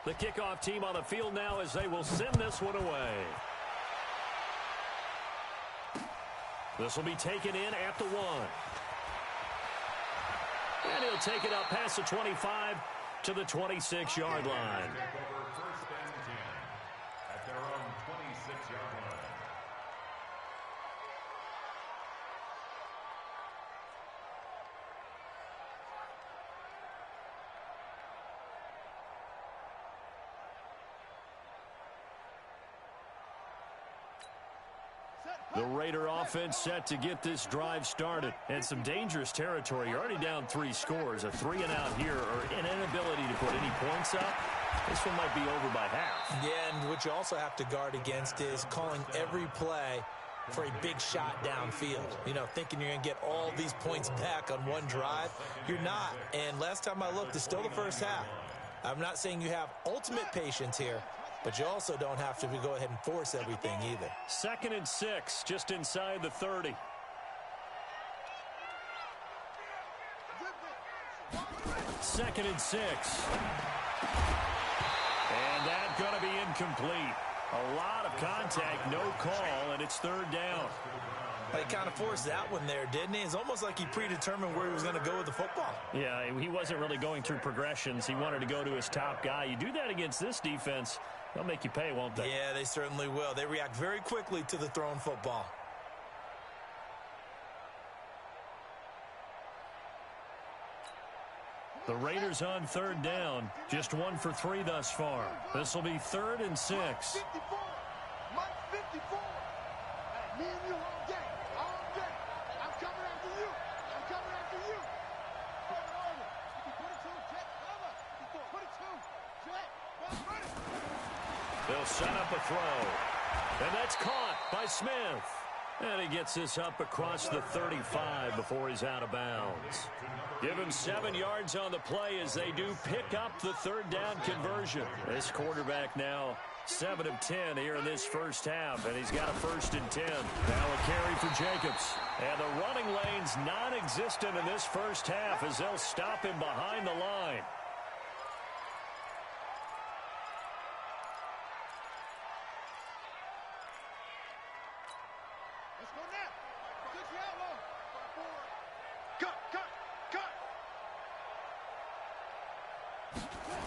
The kickoff team on the field now as they will send this one away. This will be taken in at the 1. And he'll take it up past the 25 to the 26-yard line. First and 10 at their own 26-yard line. The Raider offense set to get this drive started. And some dangerous territory. You're already down 3 scores. A 3-and-out here or an inability to put any points up. This one might be over by half. Yeah, and what you also have to guard against is calling every play for a big shot downfield. You know, thinking you're going to get all these points back on one drive. You're not. And last time I looked, it's still the first half. I'm not saying you have ultimate patience here, but you also don't have to go ahead and force everything either. 2nd and 6, just inside the 30. 2nd and 6. And that's going to be incomplete. A lot of contact, no call, and it's 3rd down. He kind of forced that one there, didn't he? It's almost like he predetermined where he was going to go with the football. Yeah, he wasn't really going through progressions. He wanted to go to his top guy. You do that against this defense, they'll make you pay, won't they? Yeah, they certainly will. They react very quickly to the thrown football. The Raiders on 3rd down. Just 1 for 3 thus far. This will be 3rd and 6. Mike 54. Me and you all day. All day. I'm coming after you. I'm coming after you. Put it over. Put it 2. Check. Cover. Put it 2. Check. They'll set up a throw. And that's caught by Smith. And he gets this up across the 35 before he's out of bounds. Give him 7 yards on the play as they do pick up the 3rd down conversion. This quarterback now 7 of 10 here in this first half, and he's got a 1st and 10. Now a carry for Jacobs. And the running lane's non-existent in this first half as they'll stop him behind the line. Let's go now. 6 yard line. Cut.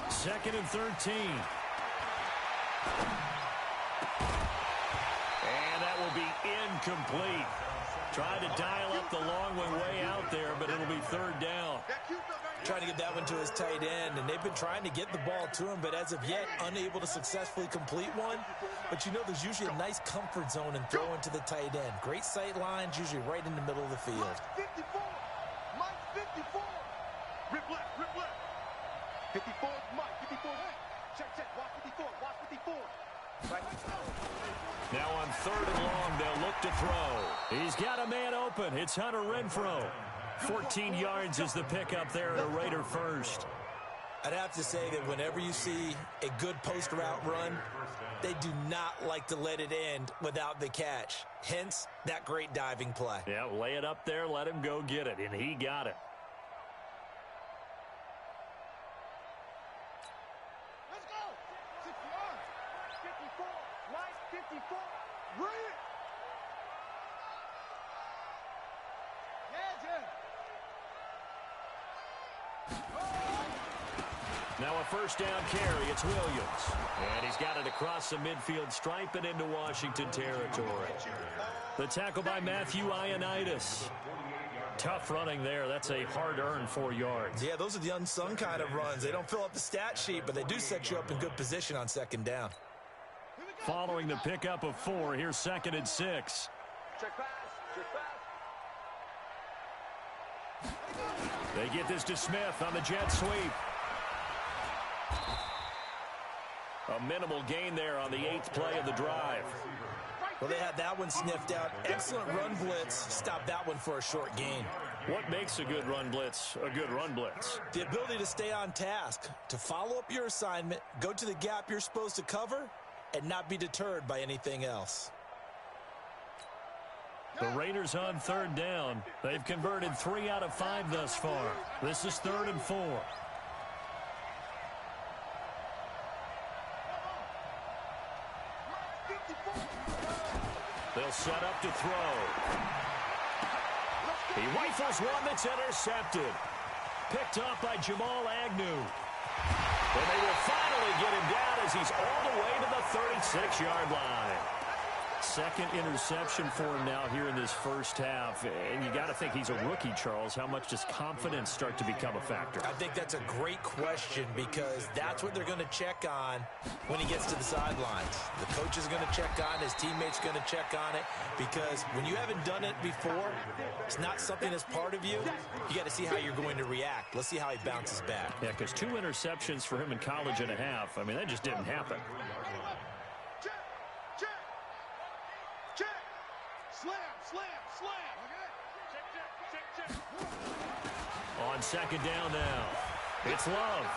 2nd and 13. And that will be incomplete. Tried to dial up the long one way out there, but it'll be 3rd down. Trying to get that one to his tight end, and they've been trying to get the ball to him, but as of yet, unable to successfully complete one. But you know there's usually a nice comfort zone in throwing to the tight end. Great sight lines, usually right in the middle of the field. Mike 54. Mike 54. Rip left. 54 is Mike. 54. Check. Watch 54. Watch 54. Right. Now on 3rd and long, they'll look to throw. He's got a man open. It's Hunter Renfrow. 14 yards is the pickup there at a Raider 1st. I'd have to say that whenever you see a good post route run, they do not like to let it end without the catch. Hence, that great diving play. Yeah, lay it up there, let him go get it, and he got it. Let's go. 6 yards. 54. Mike 54. Bring it. Now a 1st down carry. It's Williams. And he's got it across the midfield stripe and into Washington territory. The tackle by Matthew Ioannidis. Tough running there. That's a hard-earned 4 yards. Yeah, those are the unsung kind of runs. They don't fill up the stat sheet, but they do set you up in good position on 2nd down. Following the pickup of 4, here's 2nd and 6. Check pass. They get this to Smith on the jet sweep. A minimal gain there on the 8th play of the drive. Well, they had that one sniffed out. Excellent run blitz. Stop that one for a short gain. What makes a good run blitz a good run blitz? The ability to stay on task, to follow up your assignment, go to the gap you're supposed to cover, and not be deterred by anything else. The Raiders on 3rd down. They've converted 3 out of 5 thus far. This is 3rd and 4. He'll set up to throw. He rifles one that's intercepted. Picked off by Jamal Agnew. And they will finally get him down as he's all the way to the 36-yard line. Second interception for him now here in this first half. And you got to think he's a rookie, Charles. How much does confidence start to become a factor? I think that's a great question because that's what they're going to check on when he gets to the sidelines. The coach is going to check on, his teammates going to check on it, because when you haven't done it before, it's not something that's part of you. You got to see how you're going to react. Let's see how he bounces back. Yeah, because 2 interceptions for him in college and a half. I mean, that just didn't happen. On second down now, it's Love.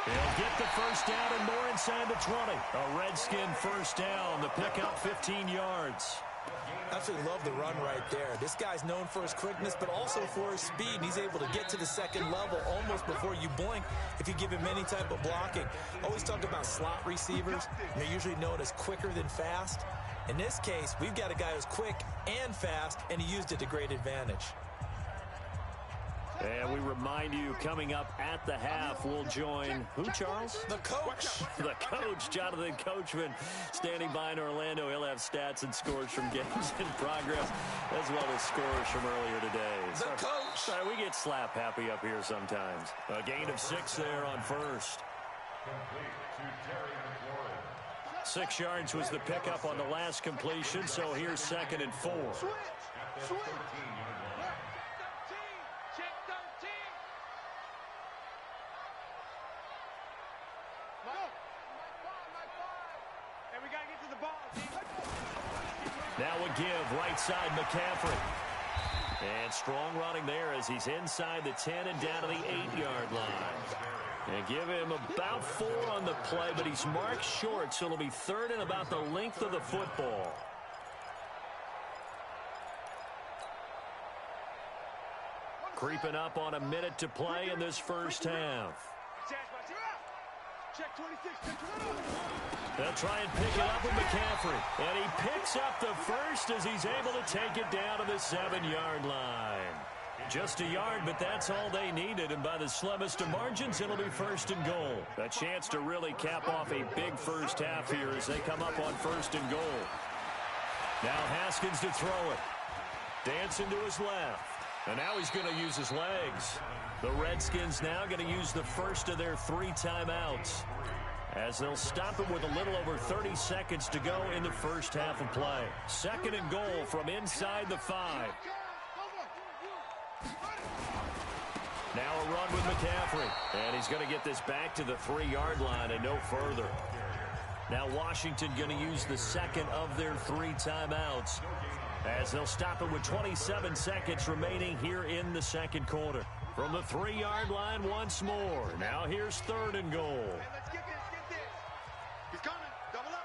He'll get the first down and more inside the 20. A Redskin first down, the pickup 15 yards. Absolutely love the run right there. This guy's known for his quickness, but also for his speed. And he's able to get to the second level almost before you blink if you give him any type of blocking. Always talk about slot receivers. They're usually known as quicker than fast. In this case, we've got a guy who's quick and fast, and he used it to great advantage. And we remind you, coming up at the half, we'll join who, Charles? The coach. The coach, Jonathan Coachman, standing by in Orlando. He'll have stats and scores from games in progress, as well as scores from earlier today. The coach. Sorry, we get slap happy up here sometimes. A gain of 6 there on first. 6 yards was the pickup on the last completion, so here's 2nd and 4. Switch. Now a give, right side, McCaffrey. And strong running there as he's inside the 10 and down to the 8-yard line. And give him about 4 on the play, but he's marked short, so it'll be 3rd and about the length of the football. Creeping up on a minute to play in this first half. Check 26. They'll try and pick it up with McCaffrey. And he picks up the first as he's able to take it down to the 7-yard line. Just a yard, but that's all they needed. And by the slimmest of margins, it'll be 1st and goal. A chance to really cap off a big first half here as they come up on 1st and goal. Now Haskins to throw it. Dancing to his left. And now he's going to use his legs. The Redskins now going to use the first of their 3 timeouts, as they'll stop it with a little over 30 seconds to go in the first half of play. 2nd and goal from inside the 5. Now a run with McCaffrey. And he's going to get this back to the 3-yard line and no further. Now Washington going to use the 2nd of their 3 timeouts, as they'll stop it with 27 seconds remaining here in the 2nd quarter. From the 3-yard line once more. Now here's 3rd and goal. Hey, let's get this. He's coming. Double up.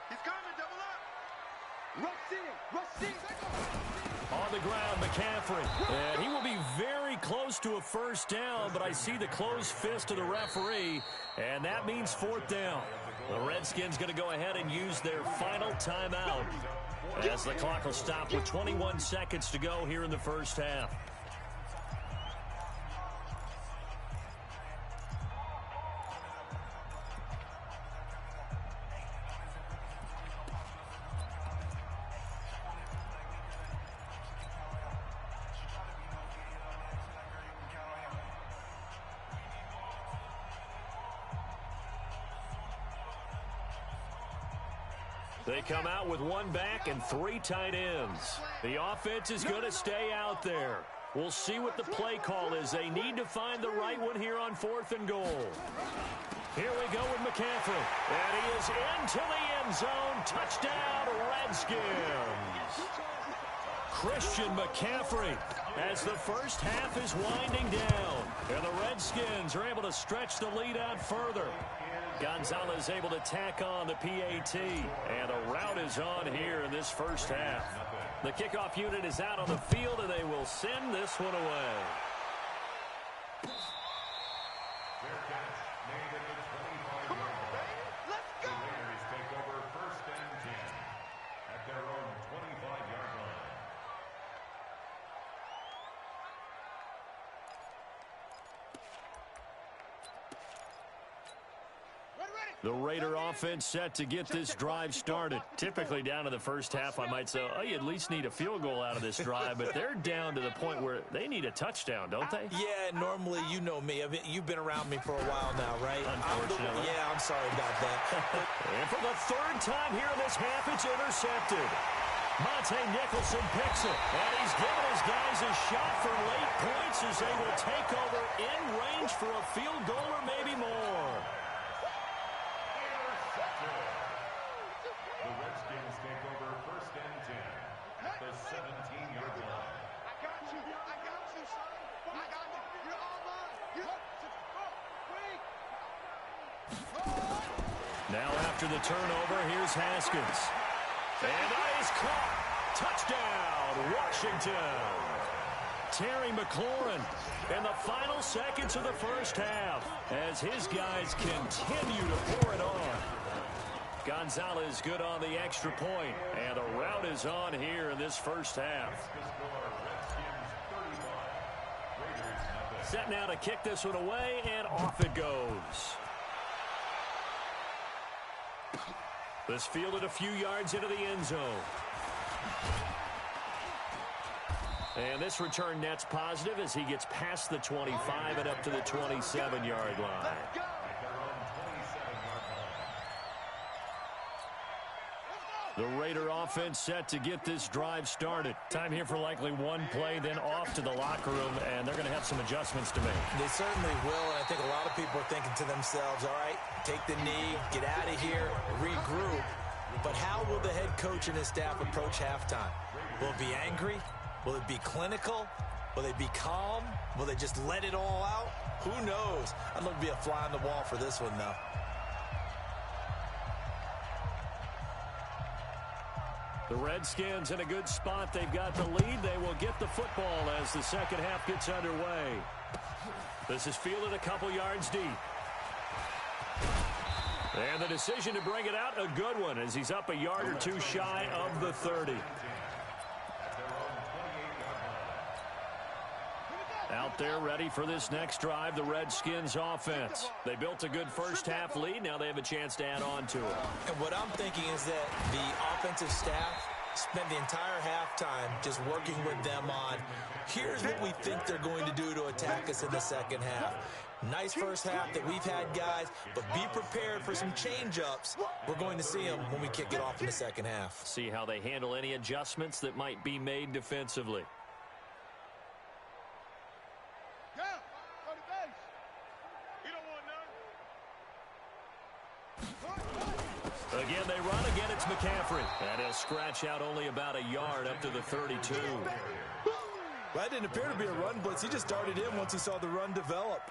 He's coming, double up. Rush in. On the ground, McCaffrey. And he will be very close to a first down, but I see the closed fist of the referee, and that means 4th down. The Redskins going to go ahead and use their final timeout, as the clock will stop with 21 seconds to go here in the first half. They come out with 1 back and 3 tight ends. The offense is going to stay out there. We'll see what the play call is. They need to find the right one here on 4th and goal. Here we go with McCaffrey. And he is into the end zone. Touchdown, Redskins. Christian McCaffrey, as the first half is winding down. And the Redskins are able to stretch the lead out further. Gonzalez able to tack on the PAT, and a rout is on here in this first half. The kickoff unit is out on the field, and they will send this one away. Let's go. Take over 1st and 10 at their own The Raider offense set to get this drive started. Typically down to the first half, I might say, oh, you at least need a field goal out of this drive, but they're down to the point where they need a touchdown, don't they? Yeah, normally, you know me. You've been around me for a while now, right? Unfortunately. I'm sorry about that. And for the third time here in this half, it's intercepted. Monte Nicholson picks it, and he's given his guys a shot for late points as they will take over in range for a field goal or maybe more. The Redskins take over first and 10 at the 17-yard line. I got you, son. I got you. You're all mine. Now after the turnover, here's Haskins. And that is caught. Touchdown, Washington. Terry McLaurin in the final seconds of the first half as his guys continue to pour it on. Gonzalez good on the extra point, and the rout is on here in this first half. Set now to kick this one away, and off it goes. This fielded a few yards into the end zone. And this return net's positive as he gets past the 25 and up to the 27-yard line. The Raider offense set to get this drive started. Time here for likely one play, then off to the locker room, and they're going to have some adjustments to make. They certainly will, and I think a lot of people are thinking to themselves, all right, take the knee, get out of here, regroup. But how will the head coach and his staff approach halftime? Will it be angry? Will it be clinical? Will they be calm? Will they just let it all out? Who knows? I'd love to be a fly on the wall for this one, though. The Redskins in a good spot. They've got the lead. They will get the football as the second half gets underway. This is fielded a couple yards deep. And the decision to bring it out, a good one, as he's up a yard or two shy of the 30. Out there ready for this next drive, the Redskins offense. They built a good first half lead. Now they have a chance to add on to it. And what I'm thinking is that the offensive staff spent the entire halftime just working with them on, here's what we think they're going to do to attack us in the second half. Nice first half that we've had, guys, but be prepared for some change-ups. We're going to see them when we kick it off in the second half. See how they handle any adjustments that might be made defensively. Again, they run. Again, it's McCaffrey. And he'll scratch out only about a yard up to the 32. Well, that didn't appear to be a run blitz. He just darted in once he saw the run develop.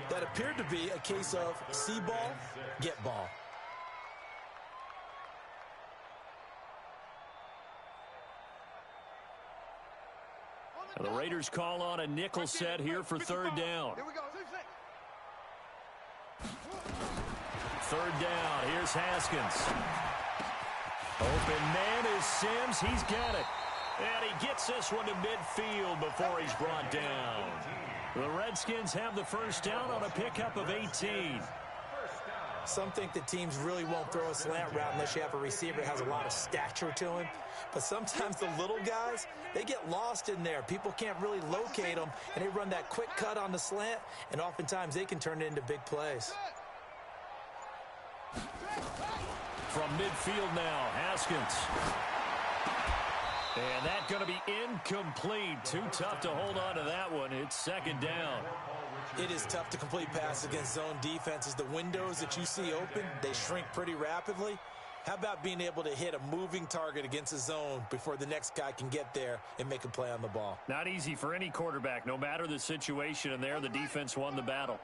That appeared to be a case of see ball, get ball. The Raiders call on a nickel set here for third down. Here we go. Third down. Here's Haskins. Open man is Sims. He's got it. And he gets this one to midfield before he's brought down. The Redskins have the first down on a pickup of 18. Some think that teams really won't throw a slant route unless you have a receiver that has a lot of stature to him. But sometimes the little guys, they get lost in there. People can't really locate them, and they run that quick cut on the slant, and oftentimes they can turn it into big plays. From midfield now, Haskins. And that's going to be incomplete. Too tough to hold on to that one. It's second down. It is tough to complete passes against zone defenses. The windows that you see open, they shrink pretty rapidly. How about being able to hit a moving target against a zone before the next guy can get there and make a play on the ball? Not easy for any quarterback, no matter the situation. And there, the defense won the battle.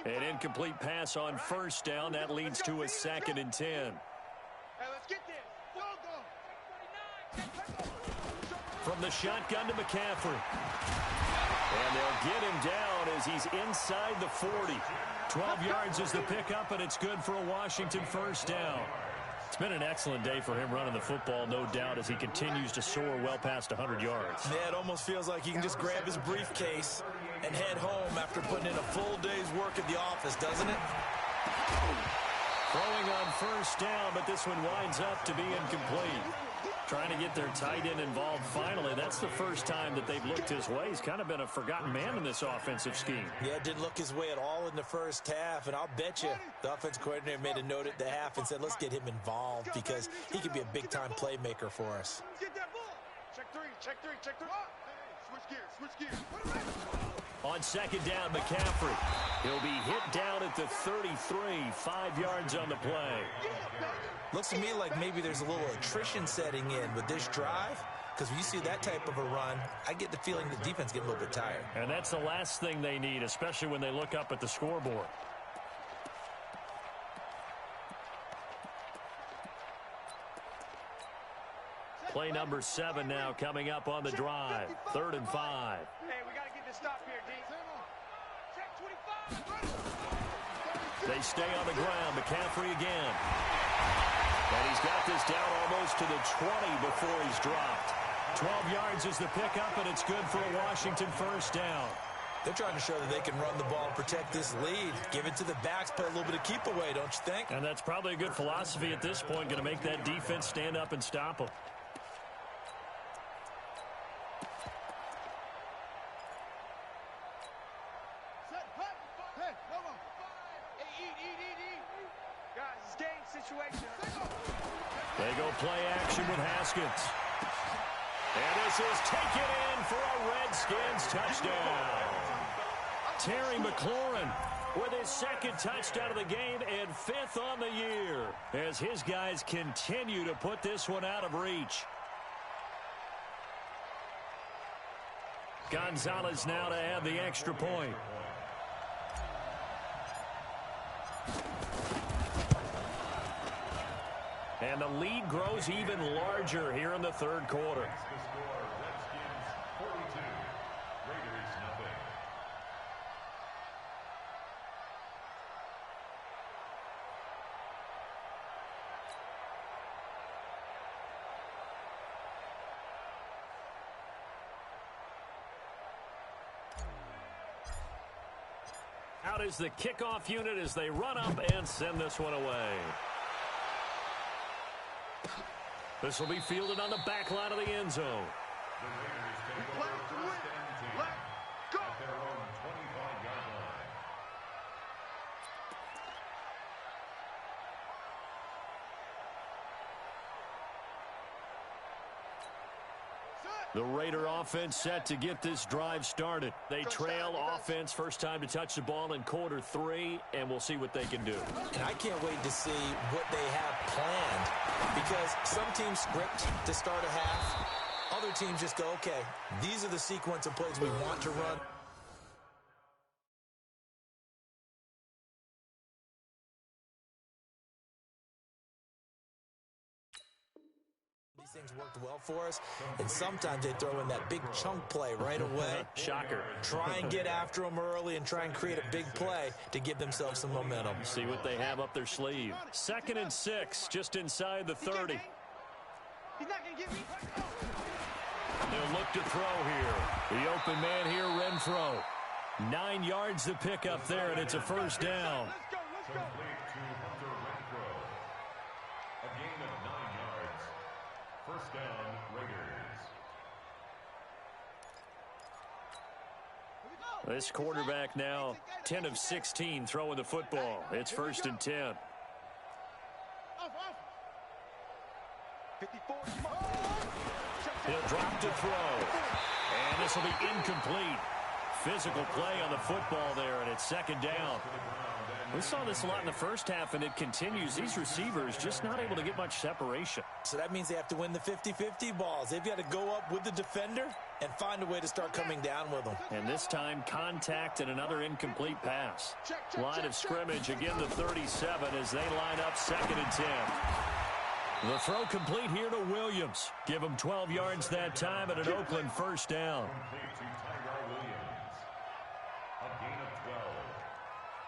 An incomplete pass on first down. That leads to a 2nd and 10. Hey, let's get this. From the shotgun to McCaffrey. And they'll get him down as he's inside the 40. 12 yards is the pickup, and it's good for a Washington first down. It's been an excellent day for him running the football, no doubt, as he continues to soar well past 100 yards. Yeah, it almost feels like he can just grab his briefcase and head home after putting in a full day's work at the office, doesn't it? Throwing on first down, but this one winds up to be incomplete. Trying to get their tight end involved finally. That's the first time that they've looked his way. He's kind of been a forgotten man in this offensive scheme. Yeah, didn't look his way at all in the first half, and I'll bet you the offense coordinator made a note at the half and said, let's get him involved because he could be a big-time playmaker for us. Get that ball. Check three, check three, check three. Switch gears. On second down, McCaffrey. He'll be hit down at the 33, 5 yards on the play. Looks to me like maybe there's a little attrition setting in with this drive, because when you see that type of a run, I get the feeling the defense get a little bit tired. And that's the last thing they need, especially when they look up at the scoreboard. Play number 7 now coming up on the drive. 3rd and 5. Hey, we got to get this stop here, D. Check 25. They stay on the ground. McCaffrey again. And he's got this down almost to the 20 before he's dropped. 12 yards is the pickup, and it's good for a Washington first down. They're trying to show that they can run the ball and protect this lead. Give it to the backs, play a little bit of keep away, don't you think? And that's probably a good philosophy at this point, going to make that defense stand up and stop them. They go play action with Haskins. And this is taken in for a Redskins touchdown. Terry McLaurin with his second touchdown of the game and 5th on the year as his guys continue to put this one out of reach. Gonzalez now to add the extra point. And the lead grows even larger here in the 3rd quarter. The score, Redskins 42, Raiders nothing. Out is the kickoff unit as they run up and send this one away. This will be fielded on the back line of the end zone. The Raiders take over first and 10 at their own 25-yard line. The Raider offense set to get this drive started. They trail offense first time to touch the ball in quarter 3, and we'll see what they can do. And I can't wait to see what they have planned, because some teams script to start a half. Other teams just go, okay, these are the sequence of plays we want to run. Things worked well for us, and sometimes they throw in that big chunk play right away. Shocker. Try and get after them early and try and create a big play to give themselves some momentum. See what they have up their sleeve. 2nd and 6, just inside the 30. He's not going to get me. They'll look to throw here. The open man here, Renfro. 9 yards to pick up there, and it's a first down. Let's go. Complete to Hunter Renfro. A gain of 9 yards. First down, Raiders. This quarterback now 10 of 16 throwing the football. It's 1st and 10. Off. 54. He'll drop to throw. And this will be incomplete. Physical play on the football there, and it's 2nd down. We saw this a lot in the first half, and it continues. These receivers just not able to get much separation. So that means they have to win the 50-50 balls. They've got to go up with the defender and find a way to start coming down with them. And this time, contact and another incomplete pass. Line of scrimmage, again the 37 as they line up 2nd and 10. The throw complete here to Williams. Give him 12 yards that time and an Oakland first down. Complete to Tyrell Williams. A gain of 12.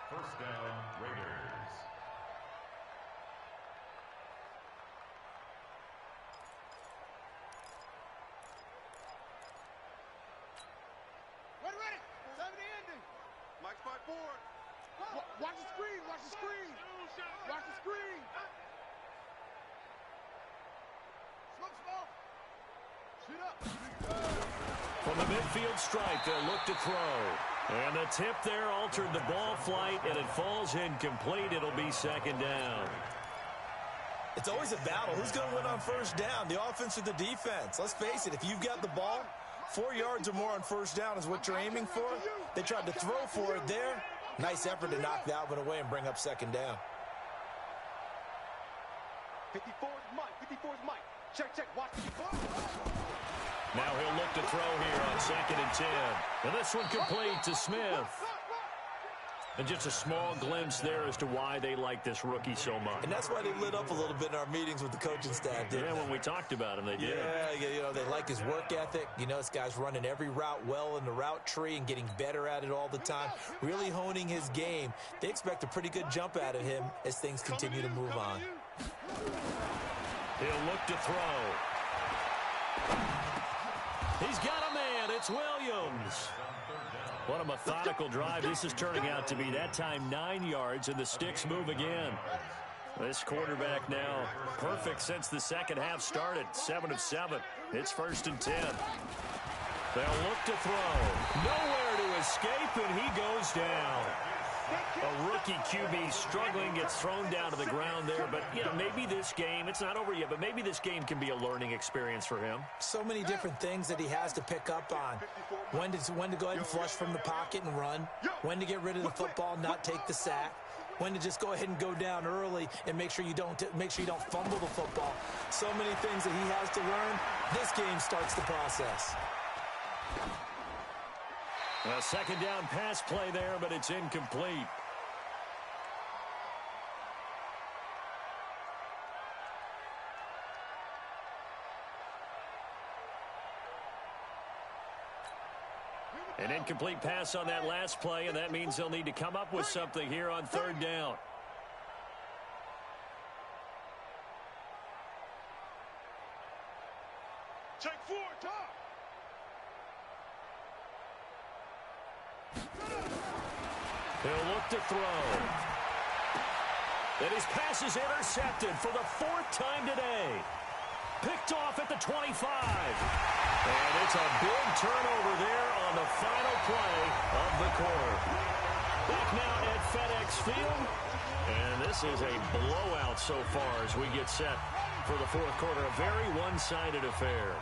First down, Raiders. Ready. 70 ending. Mike spot forward. Watch the screen. Watch the screen. Watch the screen. Slow. Shoot up. From the midfield stripe, they'll look to throw. And the tip there altered the ball flight, and it falls incomplete. It'll be second down. It's always a battle. Who's going to win on first down, the offense or the defense? Let's face it, if you've got the ball, 4 yards or more on first down is what you're aiming for. They tried to throw for it there. Nice effort to knock that one away and bring up second down. 54 is Mike. Check. Watch 54. Now he'll look to throw here on 2nd and 10. And this one complete to Smith. And just a small glimpse there as to why they like this rookie so much. And that's why they lit up a little bit in our meetings with the coaching staff, Yeah, when we talked about him, they did. Yeah, you know, they like his work ethic. You know, this guy's running every route well in the route tree and getting better at it all the time, really honing his game. They expect a pretty good jump out of him as things continue to move on. He'll look to throw. He's got a man. It's Williams. What a methodical drive this is turning out to be. That time 9 yards, and the sticks move again. This quarterback now perfect since the second half started. 7 of 7. It's 1st and 10. They'll look to throw. Nowhere to escape, and he goes down. A rookie QB struggling, gets thrown down to the ground there. But, you know, maybe this game, it's not over yet, but maybe this game can be a learning experience for him. So many different things that he has to pick up on. When to go ahead and flush from the pocket and run. When to get rid of the football and not take the sack. When to just go ahead and go down early and make sure you don't fumble the football. So many things that he has to learn. This game starts the process. A second down pass play there, but it's incomplete. An incomplete pass on that last play, and that means they'll need to come up with something here on 3rd down. Check 4, top. He'll look to throw. And his pass is intercepted for the 4th time today. Picked off at the 25. And it's a big turnover there on the final play of the quarter. Back now at FedEx Field. And this is a blowout so far as we get set for the 4th quarter. A very one-sided affair.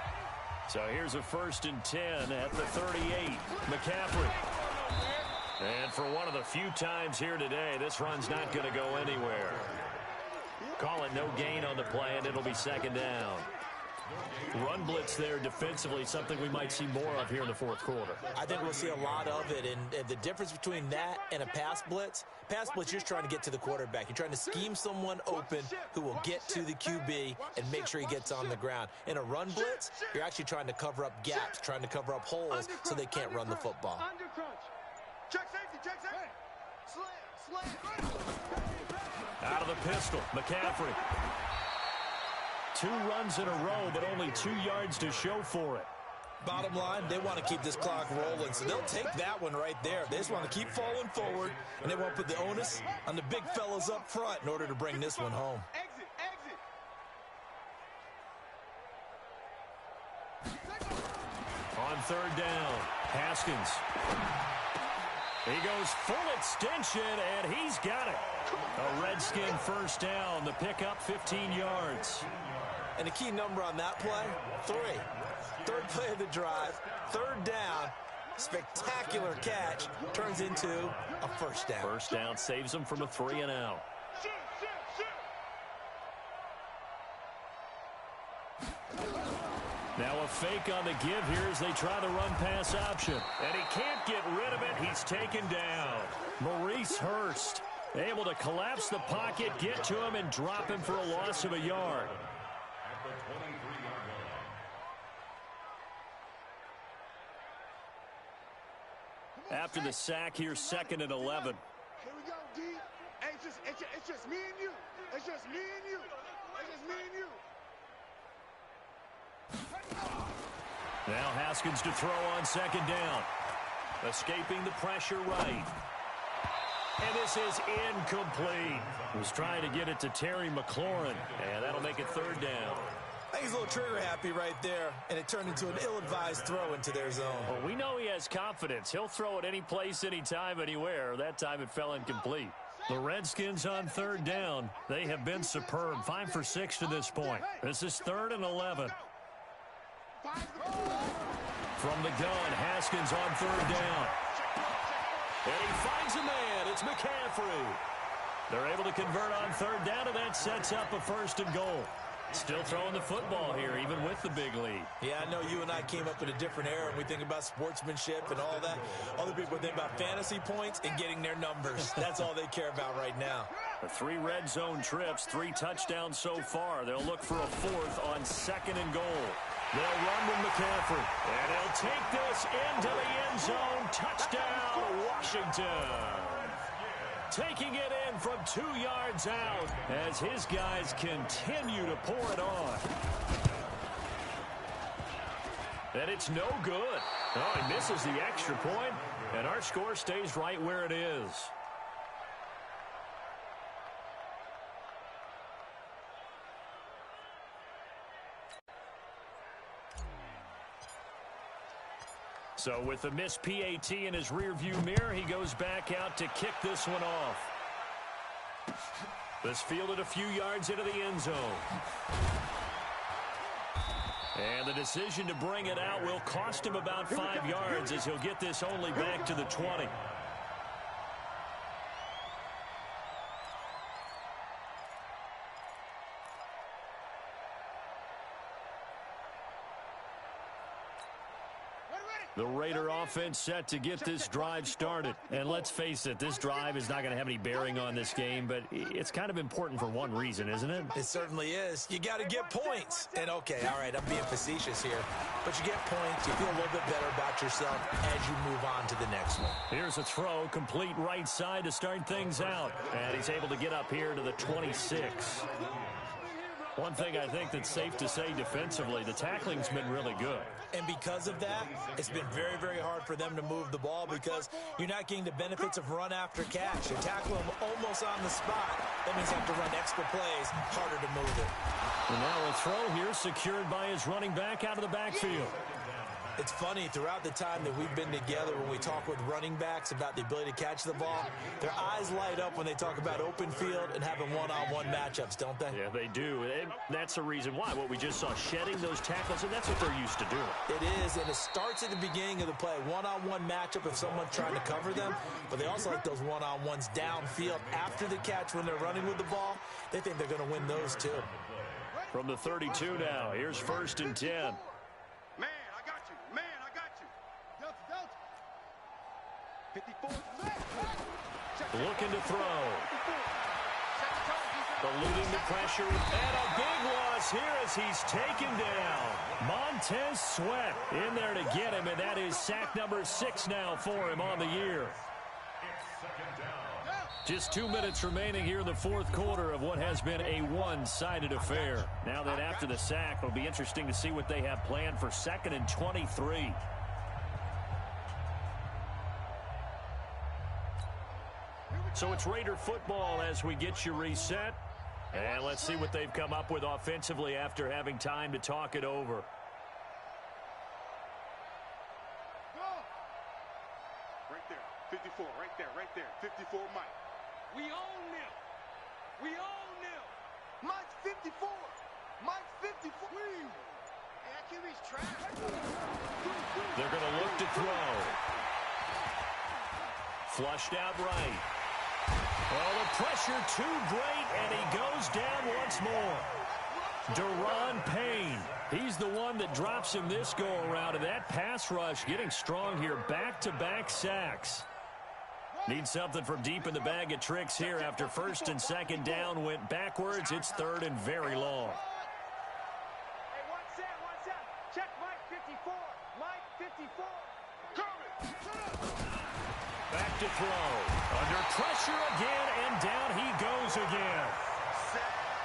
So here's a 1st and 10 at the 38. McCaffrey. And for one of the few times here today, this run's not going to go anywhere. Call it no gain on the play, and it'll be second down. Run blitz there defensively, something we might see more of here in the 4th quarter. I think we'll see a lot of it, and the difference between that and a pass blitz, you're just trying to get to the quarterback. You're trying to scheme someone open who will get to the QB and make sure he gets on the ground. In a run blitz, you're actually trying to cover up gaps, trying to cover up holes so they can't run the football. Under crunch. Check safety. Slam. Out of the pistol, McCaffrey. 2 runs in a row, but only 2 yards to show for it. Bottom line, they want to keep this clock rolling, so they'll take that one right there. They just want to keep falling forward, and they won't put the onus on the big fellas up front in order to bring this one home. Exit. On 3rd down, Haskins. He goes full extension, and he's got it. A Redskin 1st down. The pickup, 15 yards. And the key number on that play, 3. 3rd play of the drive, 3rd down, spectacular catch, turns into a 1st down. 1st down saves them from a 3 and out. Now a fake on the give here as they try the run-pass option. And he can't get rid of it. He's taken down. Maurice Hurst able to collapse the pocket, get to him, and drop him for a loss of a yard. After the sack here, 2nd and 11. Here we go, D. Hey, it's just me and you. It's just me and you. It's just me and you. Now Haskins to throw on 2nd down. Escaping the pressure right. And this is incomplete. He was trying to get it to Terry McLaurin, and that'll make it third down. I think he's a little trigger happy right there, and it turned into an ill-advised throw into their zone. Well, we know he has confidence. He'll throw it any place, anytime, anywhere. That time it fell incomplete. The Redskins on third down. They have been superb. 5 for 6 to this point. This is 3rd and 11. From the gun, Haskins on third down. And he finds a man. It's McCaffrey. They're able to convert on third down, and that sets up a 1st and goal. Still throwing the football here, even with the big lead. Yeah, I know you and I came up in a different era, and we think about sportsmanship and all that. Other people think about fantasy points and getting their numbers. That's all they care about right now. The 3 red zone trips, 3 touchdowns so far. They'll look for a 4th on 2nd and goal. They'll run with McCaffrey, and he'll take this into the end zone. Touchdown, Washington. Taking it in from 2 yards out as his guys continue to pour it on. And it's no good. Oh, he misses the extra point, and our score stays right where it is. So with the missed PAT in his rearview mirror, he goes back out to kick this one off. This fielded a few yards into the end zone. And the decision to bring it out will cost him about 5 yards as he'll get this only back to the 20. The Raider offense set to get this drive started. And let's face it, this drive is not going to have any bearing on this game, but it's kind of important for one reason, isn't it? It certainly is. You got to get points. And, okay, all right, I'm being facetious here. But you get points, you feel a little bit better about yourself as you move on to the next one. Here's a throw, complete right side to start things out. And he's able to get up here to the 26. One thing I think that's safe to say defensively, the tackling's been really good. And because of that, it's been very, very hard for them to move the ball because you're not getting the benefits of run after catch. You tackle them almost on the spot. That means you have to run extra plays, harder to move it. And now a throw here secured by his running back out of the backfield. It's funny, throughout the time that we've been together, when we talk with running backs about the ability to catch the ball, their eyes light up when they talk about open field and having one-on-one matchups, don't they? Yeah, they do. And that's the reason why. What we just saw, shedding those tackles, and that's what they're used to doing. It is, and it starts at the beginning of the play. One-on-one matchup if someone's trying to cover them, but they also like those one-on-ones downfield after the catch when they're running with the ball. They think they're going to win those, too. From the 32 now, here's 1st and 10. Looking to throw. Eluding the pressure. And a big loss here as he's taken down. Montez Sweat in there to get him, and that is sack number 6 now for him on the year. Just 2 minutes remaining here in the 4th quarter of what has been a one-sided affair. Now that after the sack, it'll be interesting to see what they have planned for 2nd and 23. So it's Raider football as we get you reset. And let's see what they've come up with offensively after having time to talk it over. Right there, 54, right there, 54, Mike. We own them. We own them. Mike's 54. Mike's 54. Hey, that QB's trash. They're going to look to throw. Flushed out right. Well, the pressure too great, and he goes down once more. Deron Payne, he's the one that drops him this go-around, and that pass rush getting strong here, back-to-back sacks. Need something from deep in the bag of tricks here after 1st and 2nd down went backwards. It's 3rd and very long. Hey, what's that? Check Mike 54. Mike 54. Coming. Back to throw. Under pressure again, and down he goes again.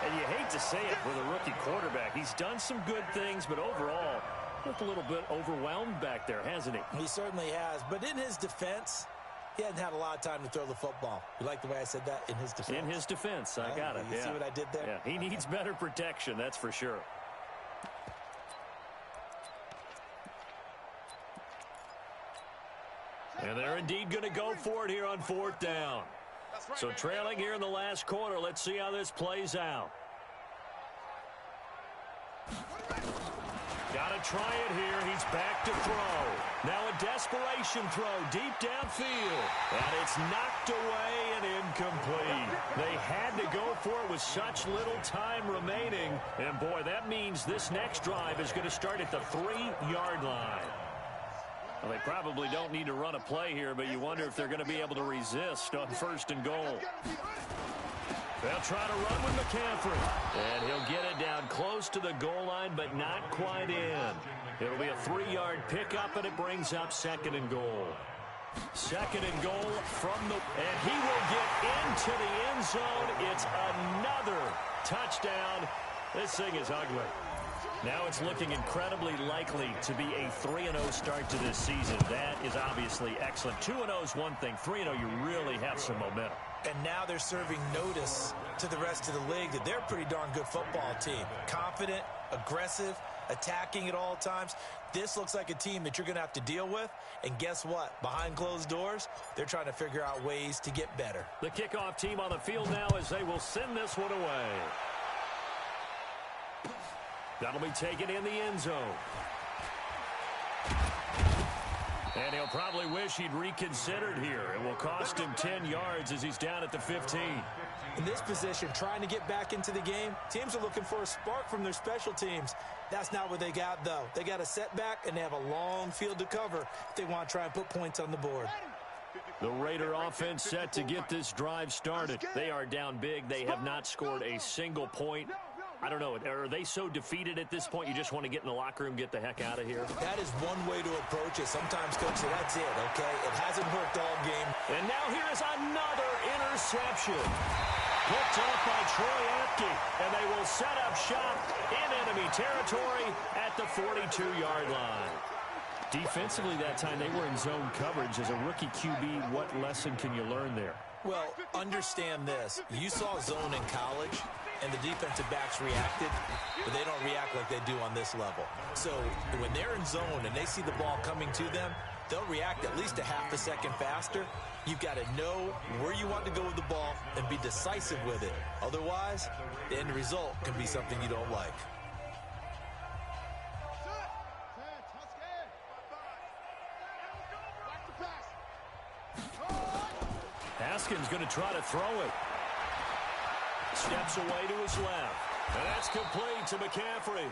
And you hate to say it with a rookie quarterback. He's done some good things, but overall, looked a little bit overwhelmed back there, hasn't he? He certainly has. But in his defense, He hadn't had a lot of time to throw the football. You like the way I said that? In his defense. In his defense, I got it. You see what I did there? Yeah, he needs better protection, that's for sure. And they're indeed going to go for it here on 4th down. So trailing here in the last quarter, let's see how this plays out. Got to try it here. He's back to throw. Now a desperation throw deep downfield. And it's knocked away and incomplete. They had to go for it with such little time remaining. And boy, that means this next drive is going to start at the 3-yard line. Well, they probably don't need to run a play here, but you wonder if they're going to be able to resist on 1st and goal. They'll try to run with McCaffrey. And he'll get it down close to the goal line, but not quite in. It'll be a 3-yard pickup, and it brings up 2nd and goal. 2nd and goal from the... And he will get into the end zone. It's another touchdown. This thing is ugly. Now it's looking incredibly likely to be a 3-0 start to this season. That is obviously excellent. 2-0 is one thing. 3-0, you really have some momentum. And now they're serving notice to the rest of the league that they're a pretty darn good football team. Confident, aggressive, attacking at all times. This looks like a team that you're going to have to deal with. And guess what? Behind closed doors, they're trying to figure out ways to get better. The kickoff team on the field now as they will send this one away. That'll be taken in the end zone. And he'll probably wish he'd reconsidered here. It will cost him 10 yards as he's down at the 15. In this position, trying to get back into the game, teams are looking for a spark from their special teams. That's not what they got, though. They got a setback, and they have a long field to cover if they want to try and put points on the board. The Raider offense set to get this drive started. They are down big. They have not scored a single point. I don't know. Are they so defeated at this point you just want to get in the locker room, get the heck out of here? That is one way to approach it. Sometimes, Coach, that's it, okay? It hasn't worked all game. And now here's another interception. Picked off by Troy Apke, and they will set up shop in enemy territory at the 42-yard line. Defensively that time, they were in zone coverage. As a rookie QB, what lesson can you learn there? Well, understand this. You saw zone in college, and the defensive backs reacted, but they don't react like they do on this level. So when they're in zone and they see the ball coming to them, they'll react at least a half a second faster. You've got to know where you want to go with the ball and be decisive with it. Otherwise, the end result can be something you don't like. Haskins going to try to throw it. Steps away to his left. And that's complete to McCaffrey.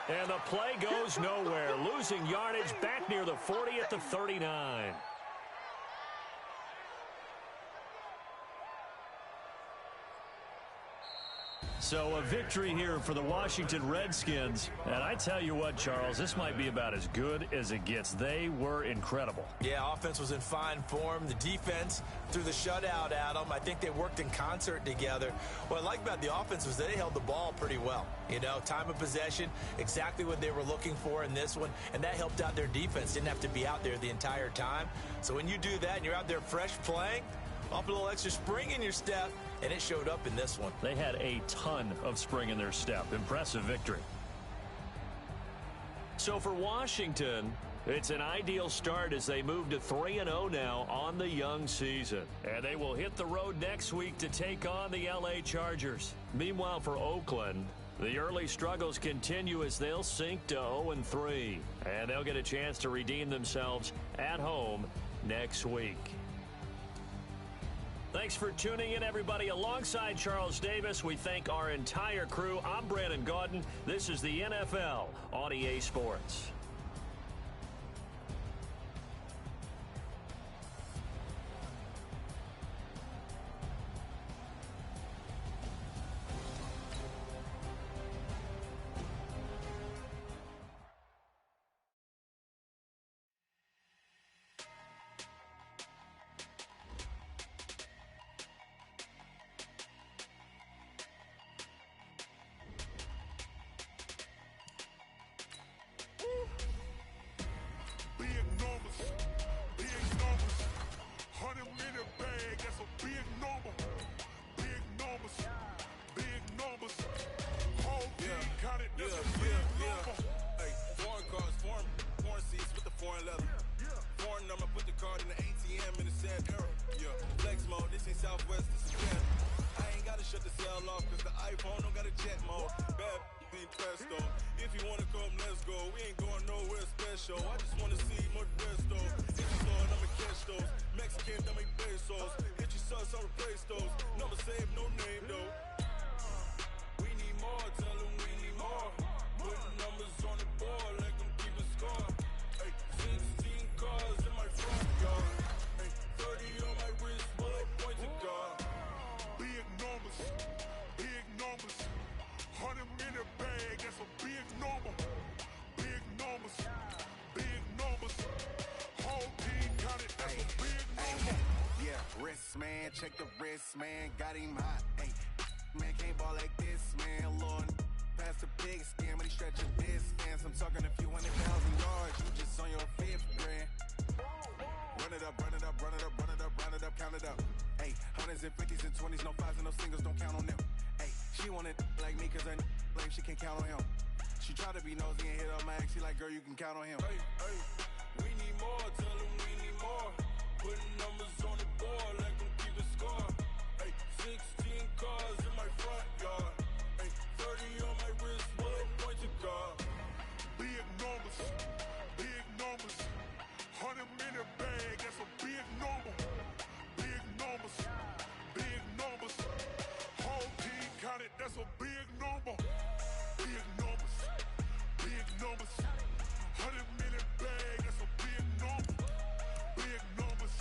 And the play goes nowhere. Losing yardage back near the 40 at the 39. So a victory here for the Washington Redskins. And I tell you what, Charles, this might be about as good as it gets. They were incredible. Yeah, offense was in fine form. The defense threw the shutout at them. I think they worked in concert together. What I like about the offense was they held the ball pretty well. You know, time of possession, exactly what they were looking for in this one. And that helped out their defense. Didn't have to be out there the entire time. So when you do that and you're out there fresh playing, up a little extra spring in your step, and it showed up in this one. They had a ton of spring in their step. Impressive victory. So for Washington, it's an ideal start as they move to 3-0 now on the young season. And they will hit the road next week to take on the LA Chargers. Meanwhile, for Oakland, the early struggles continue as they'll sink to 0-3. And they'll get a chance to redeem themselves at home next week. Thanks for tuning in, everybody. Alongside Charles Davis, we thank our entire crew. I'm Brandon Gaudin. This is the NFL on EA Sports. iPhone, don't got a jet mode. Bad being presto. If you wanna come, let's go. We ain't going nowhere special. I just wanna see more resto. If you saw it, I'ma catch those. Mexican, that make pesos. If you saw some replace those. Number save, no name though. We need more, tell them we need more. Putting numbers on the board, like them keep a score. Ay, 16 cars in my front yard. Ay, 30 on my wrist, bullet point to God. Big numbers, big numbers. 100-minute bag, that's a big number. Big numbers, big numbers. Whole team counted, that's a big number. Yeah, wrist man, check the wrist man, got him hot. Ay, man can't ball like this, man. Lord, past the big skin, but he stretching distance. I'm talking a few 100,000 yards, you just on your fifth grand. Run it up, run it up, run it up, run it up, run it up, count it up. Ay, hundreds and 50s and 20s, no fives and no singles, don't count on them. Ay, she want it like me, cause her blame, she can't count on him. She try to be nosy and hit up my ex, she like, girl, you can count on him. Ay, ay, we need more, tell them we need more. Putting numbers on the board, like them keep a score. Ay, 16 cars in my front yard. Ay, 30 on my wrist, bullet point to God. Big numbers, big numbers. 100-minute bag, that's a big number. Big numbers, big numbers. Whole team counted, that's a big number. Big numbers, big numbers. 100-minute bag, that's a big number. Big numbers,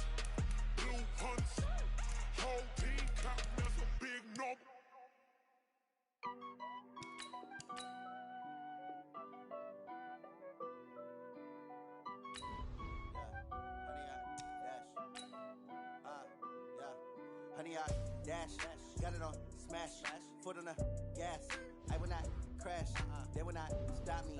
blue hunts. Whole team counting, that's a big number. Honey, I dash, got it on smash, foot on the gas. I will not crash, they will not stop me.